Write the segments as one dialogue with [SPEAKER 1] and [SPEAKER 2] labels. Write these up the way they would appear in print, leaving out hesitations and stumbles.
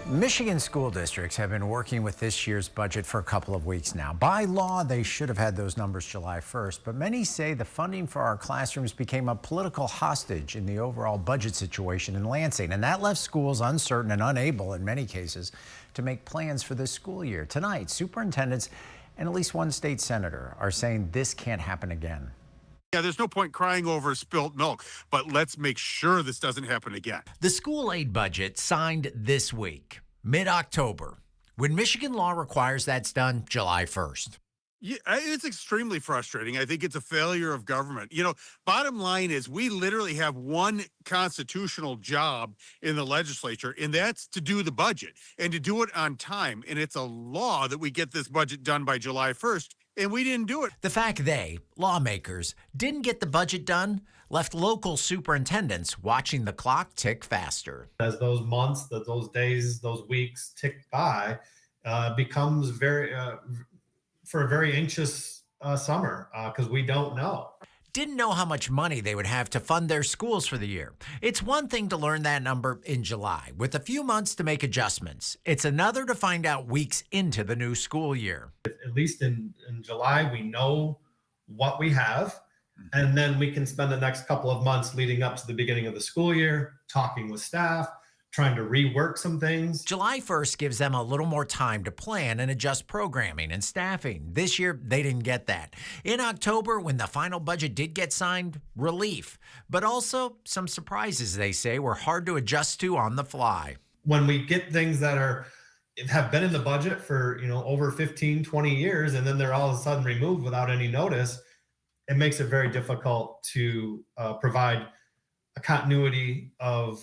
[SPEAKER 1] Michigan school districts have been working with this year's budget for a couple of weeks now. By law, they should have had those numbers July 1st, but many say the funding for our classrooms became a political hostage in the overall budget situation in Lansing, and that left schools uncertain and unable, in many cases, to make plans for this school year. Tonight, superintendents and at least one state senator are saying this can't happen again.
[SPEAKER 2] Yeah, there's no point crying over spilt milk, but let's make sure this doesn't happen again.
[SPEAKER 3] The school aid budget signed this week, mid-October, when Michigan law requires that's done July 1st.
[SPEAKER 2] Yeah, it's extremely frustrating. I think it's a failure of government. Bottom line is we literally have one constitutional job in the legislature, and that's to do the budget and to do it on time. And it's a law that we get this budget done by July 1st. And we didn't do it.
[SPEAKER 3] The fact they, lawmakers, didn't get the budget done left local superintendents watching the clock tick faster.
[SPEAKER 4] As those months, those days, those weeks tick by, becomes for a very anxious summer because we don't know.
[SPEAKER 3] Didn't know how much money they would have to fund their schools for the year. It's one thing to learn that number in July, with a few months to make adjustments. It's another to find out weeks into the new school year.
[SPEAKER 4] At least in July, we know what we have, and then we can spend the next couple of months leading up to the beginning of the school year, talking with staff, trying to rework some things.
[SPEAKER 3] July 1st gives them a little more time to plan and adjust programming and staffing. This year, they didn't get that. In October, when the final budget did get signed, relief, but also some surprises, they say, were hard to adjust to on the fly.
[SPEAKER 4] When we get things that have been in the budget for over 15, 20 years, and then they're all of a sudden removed without any notice, it makes it very difficult to provide a continuity of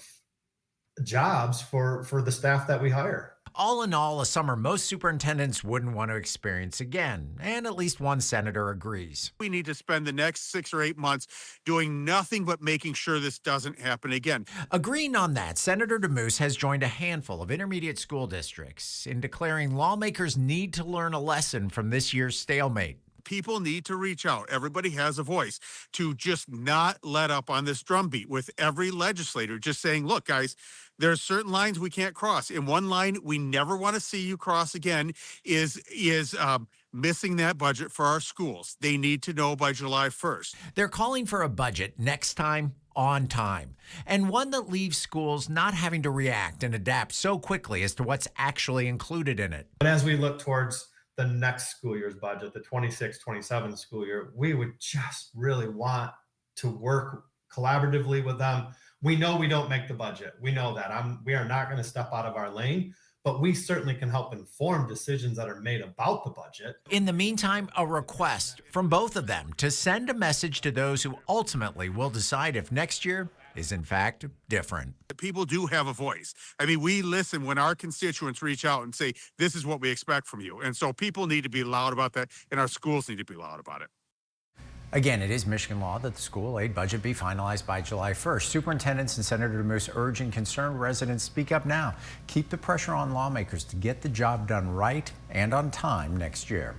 [SPEAKER 4] jobs for the staff that we hire.
[SPEAKER 3] All in all, a summer most superintendents wouldn't want to experience again, and at least one senator agrees.
[SPEAKER 2] We need to spend the next 6 or 8 months doing nothing but making sure this doesn't happen again.
[SPEAKER 3] Agreeing on that, Senator Damoose has joined a handful of intermediate school districts in declaring lawmakers need to learn a lesson from this year's stalemate.
[SPEAKER 2] People need to reach out. Everybody has a voice to just not let up on this drumbeat with every legislator just saying, look, guys, there are certain lines we can't cross. And one line we never want to see you cross again is missing that budget for our schools. They need to know by July 1st.
[SPEAKER 3] They're calling for a budget next time on time, and one that leaves schools not having to react and adapt so quickly as to what's actually included in it.
[SPEAKER 4] But as we look towards the next school year's budget, the 26-27 school year, we would just really want to work collaboratively with them. We know we don't make the budget. We know that. We are not going to step out of our lane, but we certainly can help inform decisions that are made about the budget.
[SPEAKER 3] In the meantime, a request from both of them to send a message to those who ultimately will decide if next year is in fact different.
[SPEAKER 2] People do have a voice. I mean, we listen when our constituents reach out and say, this is what we expect from you. And so people need to be loud about that, and our schools need to be loud about it.
[SPEAKER 1] Again, it is Michigan law that the school aid budget be finalized by July 1st. Superintendents and Senator Damoose urging concerned residents speak up now. Keep the pressure on lawmakers to get the job done right and on time next year.